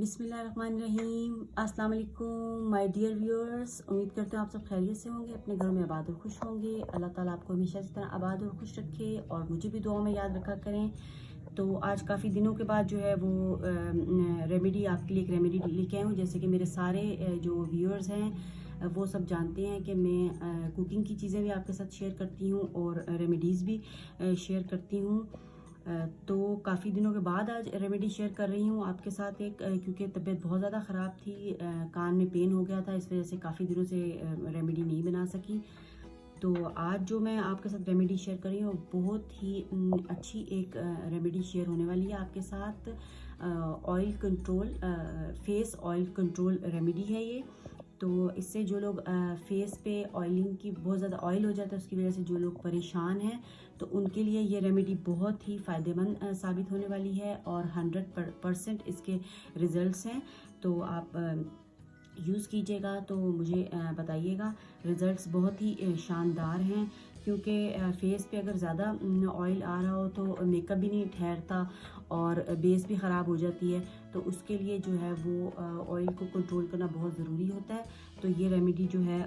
बिस्मिल्लाहिर्रहमानिर्रहीम। अस्सलाम वालेकुम माय डियर व्यूअर्स। उम्मीद करते हैं आप सब खैरियत से होंगे, अपने घरों में आबाद और खुश होंगे। अल्लाह ताला आपको हमेशा इस तरह आबाद और खुश रखे और मुझे भी दुआ में याद रखा करें। तो आज काफ़ी दिनों के बाद जो है वो रेमेडी आपके लिए एक रेमेडी लेके आई हूँ। जैसे कि मेरे सारे जो व्यूअर्स हैं वो सब जानते हैं कि मैं कुकिंग की चीज़ें भी आपके साथ शेयर करती हूँ और रेमेडीज़ भी शेयर करती हूँ। तो काफ़ी दिनों के बाद आज रेमेडी शेयर कर रही हूँ आपके साथ एक, क्योंकि तबीयत बहुत ज़्यादा ख़राब थी, कान में पेन हो गया था, इस वजह से काफ़ी दिनों से रेमेडी नहीं बना सकी। तो आज जो मैं आपके साथ रेमेडी शेयर कर रही हूँ बहुत ही अच्छी एक रेमेडी शेयर होने वाली है आपके साथ। Oil control, face oil control remedy है ये। तो इससे जो लोग फेस पे ऑयलिंग की बहुत ज़्यादा ऑयल हो जाता है उसकी वजह से जो लोग परेशान हैं तो उनके लिए ये रेमेडी बहुत ही फ़ायदेमंद साबित होने वाली है और 100% इसके रिज़ल्ट्स हैं। तो आप यूज़ कीजिएगा तो मुझे बताइएगा। रिज़ल्ट्स बहुत ही शानदार हैं, क्योंकि फेस पे अगर ज़्यादा ऑयल आ रहा हो तो मेकअप भी नहीं ठहरता और बेस भी ख़राब हो जाती है। तो उसके लिए जो है वो ऑयल को कंट्रोल करना बहुत ज़रूरी होता है। तो ये रेमेडी जो है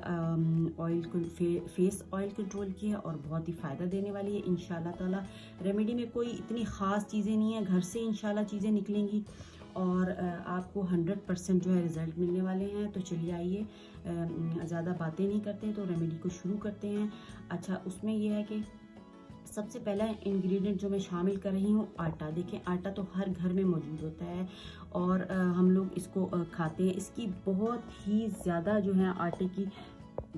फेस ऑयल कंट्रोल की है और बहुत ही फ़ायदा देने वाली है इंशाल्लाह ताला। रेमेडी में कोई इतनी ख़ास चीज़ें नहीं है, घर से इंशाल्लाह चीज़ें निकलेंगी और आपको 100% जो है रिज़ल्ट मिलने वाले हैं। तो चलिए आइए, ज़्यादा बातें नहीं करते तो रेमेडी को शुरू करते हैं। अच्छा, उसमें यह है कि सबसे पहला इंग्रेडिएंट जो मैं शामिल कर रही हूँ आटा। देखें, आटा तो हर घर में मौजूद होता है और हम लोग इसको खाते हैं। इसकी बहुत ही ज़्यादा जो है आटे की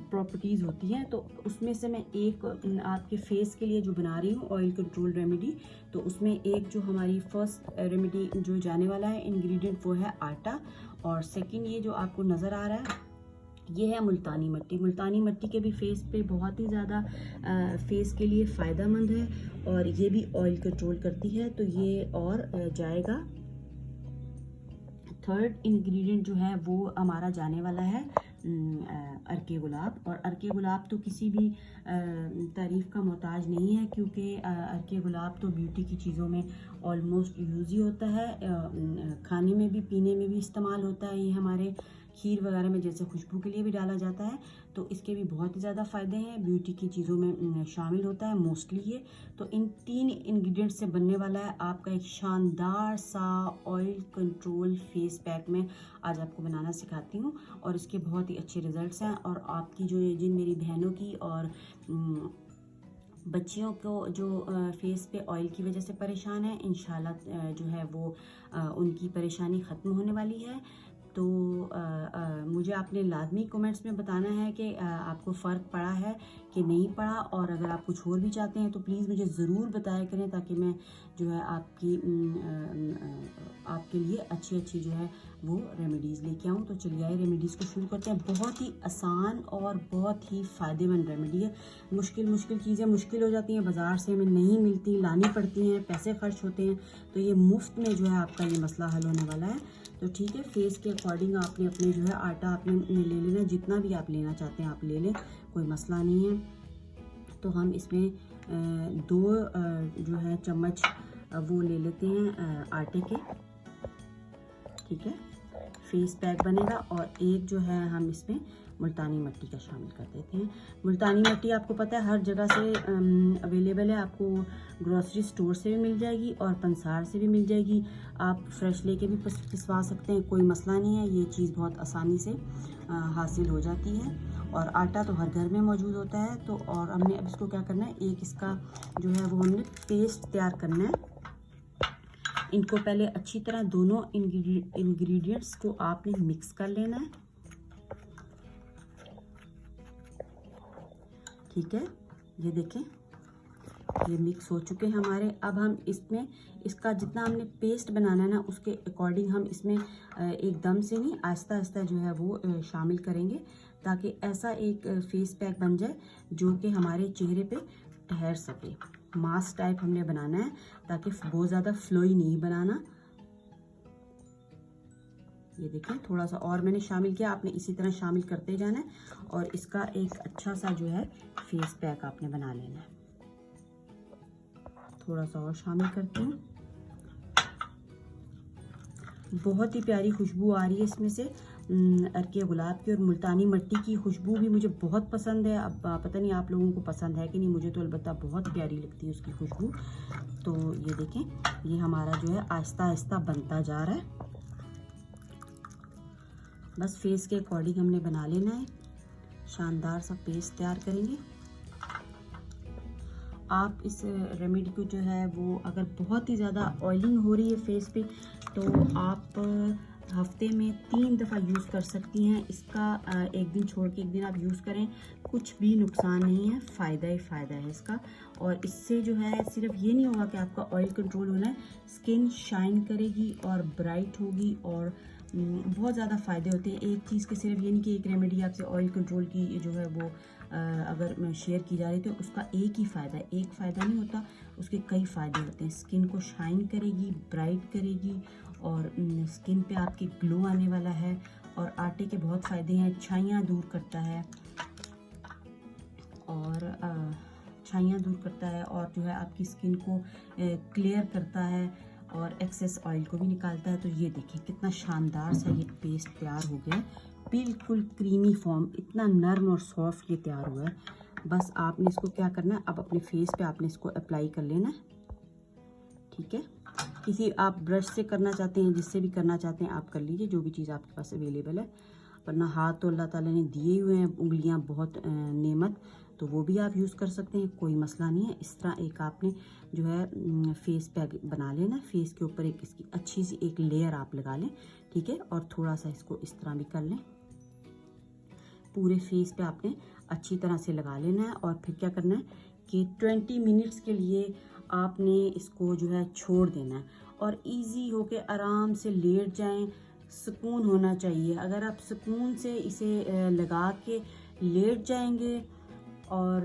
प्रॉपर्टीज़ होती हैं। तो उसमें से मैं एक आपके फेस के लिए जो बना रही हूँ ऑयल कंट्रोल रेमेडी, तो उसमें एक जो हमारी फर्स्ट रेमेडी जो जाने वाला है इंग्रेडिएंट वो है आटा। और सेकंड ये जो आपको नज़र आ रहा है ये है मुल्तानी मिट्टी। मुल्तानी मिट्टी के भी फेस पे बहुत ही ज़्यादा फेस के लिए फ़ायदेमंद है और ये भी ऑयल कंट्रोल करती है। तो ये और जाएगा। थर्ड इंग्रेडिएंट जो है वो हमारा जाने वाला है अर्के गुलाब। और अर्के गुलाब तो किसी भी तारीफ़ का मोहताज नहीं है, क्योंकि अर्के गुलाब तो ब्यूटी की चीज़ों में ऑलमोस्ट यूज़ ही होता है। खाने में भी पीने में भी इस्तेमाल होता है। ये हमारे खीर वगैरह में जैसे खुशबू के लिए भी डाला जाता है। तो इसके भी बहुत ही ज़्यादा फ़ायदे हैं, ब्यूटी की चीज़ों में शामिल होता है मोस्टली ये। तो इन 3 इंग्रेडिएंट से बनने वाला है आपका एक शानदार सा ऑयल कंट्रोल फेस पैक मैं आज आपको बनाना सिखाती हूँ और इसके बहुत ही अच्छे रिज़ल्ट्स हैं। और आपकी जो जिन मेरी बहनों की और बच्चियों को जो फेस पे ऑयल की वजह से परेशान है, इंशाल्लाह जो है वो उनकी परेशानी ख़त्म होने वाली है। तो मुझे आपने लाजमी कमेंट्स में बताना है कि आपको फ़र्क पड़ा है कि नहीं पड़ा। और अगर आप कुछ और भी चाहते हैं तो प्लीज़ मुझे ज़रूर बताया करें, ताकि मैं जो है आपके लिए अच्छी जो है वो रेमेडीज़ लेके आऊँ। तो चलिए आइए रेमेडीज़ को शुरू करते हैं। बहुत ही आसान और बहुत ही फ़ायदेमंद रेमेडी है। मुश्किल चीज़ें मुश्किल हो जाती हैं, बाज़ार से हमें नहीं मिलती, लानी पड़ती हैं, पैसे खर्च होते हैं। तो ये मुफ्त में जो है आपका ये मसला हल होने वाला है। तो ठीक है, फेस के अकॉर्डिंग आपने अपने जो है आटा आपने ले लेना, जितना भी आप लेना चाहते हैं आप ले लें, कोई मसला नहीं है। तो हम इसमें 2 जो है चम्मच वो ले लेते हैं आटे के, ठीक है, फेस पैक बनेगा। और एक जो है हम इसमें मुल्तानी मिट्टी का शामिल कर देते हैं। मुल्तानी मिट्टी आपको पता है हर जगह से अवेलेबल है, आपको ग्रोसरी स्टोर से भी मिल जाएगी और पंसार से भी मिल जाएगी। आप फ्रेश लेके भी पिसवा सकते हैं, कोई मसला नहीं है। ये चीज़ बहुत आसानी से हासिल हो जाती है और आटा तो हर घर में मौजूद होता है। तो और हमने अब इसको क्या करना है, एक इसका जो है वो हमने पेस्ट तैयार करना है। इनको पहले अच्छी तरह दोनों इंग्रेडिएंट्स को आपने मिक्स कर लेना है, ठीक है। ये देखें, ये मिक्स हो चुके हैं हमारे। अब हम इसमें इसका जितना हमने पेस्ट बनाना है ना उसके अकॉर्डिंग हम इसमें एकदम से नहीं, आहिस्ता आहिस्ता जो है वो शामिल करेंगे, ताकि ऐसा एक फेस पैक बन जाए जो कि हमारे चेहरे पे ठहर सके। मास्क टाइप हमने बनाना है, ताकि बहुत ज़्यादा फ्लोई नहीं बनाना। ये देखें, थोड़ा सा और मैंने शामिल किया, आपने इसी तरह शामिल करते जाना है और इसका एक अच्छा सा जो है फेस पैक आपने बना लेना है। थोड़ा सा और शामिल करती हूँ। बहुत ही प्यारी खुशबू आ रही है इसमें से अर्के गुलाब की, और मुल्तानी मिट्टी की खुशबू भी मुझे बहुत पसंद है। अब पता नहीं आप लोगों को पसंद है कि नहीं, मुझे तो अलबत्ता बहुत प्यारी लगती है उसकी खुशबू। तो ये देखें, ये हमारा जो है आहिस्ता आहिस्ता बनता जा रहा है। बस फेस के अकॉर्डिंग हमने बना लेना है, शानदार सा पेस्ट तैयार करेंगे। आप इस रेमेडी को जो है वो, अगर बहुत ही ज़्यादा ऑयलिंग हो रही है फेस पे, तो आप हफ्ते में 3 दफ़ा यूज़ कर सकती हैं इसका। एक दिन छोड़ के एक दिन आप यूज़ करें, कुछ भी नुकसान नहीं है, फ़ायदा ही फ़ायदा है इसका। और इससे जो है सिर्फ ये नहीं होगा कि आपका ऑयल कंट्रोल होना है, स्किन शाइन करेगी और ब्राइट होगी, और बहुत ज़्यादा फ़ायदे होते हैं एक चीज़ के। सिर्फ ये नहीं कि एक रेमेडी आपसे ऑयल कंट्रोल की जो है वो अगर शेयर की जा रही तो उसका एक ही फ़ायदा है, एक फ़ायदा नहीं होता, उसके कई फ़ायदे होते हैं। स्किन को शाइन करेगी, ब्राइट करेगी, और स्किन पे आपके ग्लो आने वाला है। और आटे के बहुत फ़ायदे हैं, छाइयाँ दूर करता है, और छाइयाँ दूर करता है, और जो है आपकी स्किन को क्लियर करता है, और एक्सेस ऑयल को भी निकालता है। तो ये देखिए कितना शानदार सा ये पेस्ट तैयार हो गया है, बिल्कुल क्रीमी फॉर्म, इतना नर्म और सॉफ्ट ये तैयार हुआ है। बस आपने इसको क्या करना है, अब अपने फेस पे आपने इसको अप्लाई कर लेना है, ठीक है। किसी आप ब्रश से करना चाहते हैं, जिससे भी करना चाहते हैं आप कर लीजिए, जो भी चीज़ आपके पास अवेलेबल है। वरना हाथ तो अल्लाह ताला ने दिए हुए हैं, उंगलियां बहुत नेमत, तो वो भी आप यूज़ कर सकते हैं, कोई मसला नहीं है। इस तरह एक आपने जो है फेस पैक बना लेना, फेस के ऊपर एक इसकी अच्छी सी एक लेयर आप लगा लें, ठीक है। और थोड़ा सा इसको इस तरह भी कर लें, पूरे फेस पे आपने अच्छी तरह से लगा लेना है। और फिर क्या करना है कि 20 मिनट्स के लिए आपने इसको जो है छोड़ देना है, और इजी होके आराम से लेट जाएं। सुकून होना चाहिए, अगर आप सुकून से इसे लगा के लेट जाएंगे, और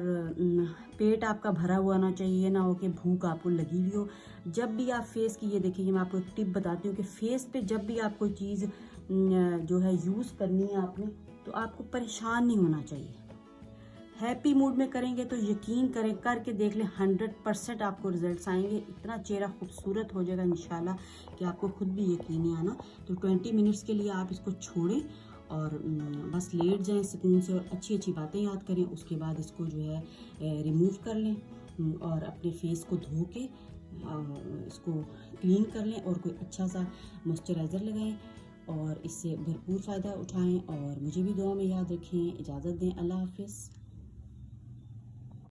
पेट आपका भरा हुआ ना चाहिए, ना हो कि भूख आपको लगी हुई हो। जब भी आप फेस की, ये देखिए मैं आपको एक टिप बताती हूँ कि फेस पे जब भी आप कोई चीज़ जो है यूज़ करनी है आपने, तो आपको परेशान नहीं होना चाहिए। हैप्पी मूड में करेंगे तो यकीन करें, करके देख लें, 100% आपको रिजल्ट्स आएंगे, इतना चेहरा खूबसूरत हो जाएगा इंशाल्लाह कि आपको खुद भी यकीन नहीं आना। तो 20 मिनट्स के लिए आप इसको छोड़ें, और बस लेट जाएं सुकून से, और अच्छी अच्छी बातें याद करें। उसके बाद इसको जो है रिमूव कर लें, और अपने फेस को धो के इसको क्लीन कर लें, और कोई अच्छा सा मॉइस्चराइज़र लगाएं, और इससे भरपूर फ़ायदा उठाएं। और मुझे भी दुआ में याद रखें। इजाज़त दें, अल्लाह हाफिज़।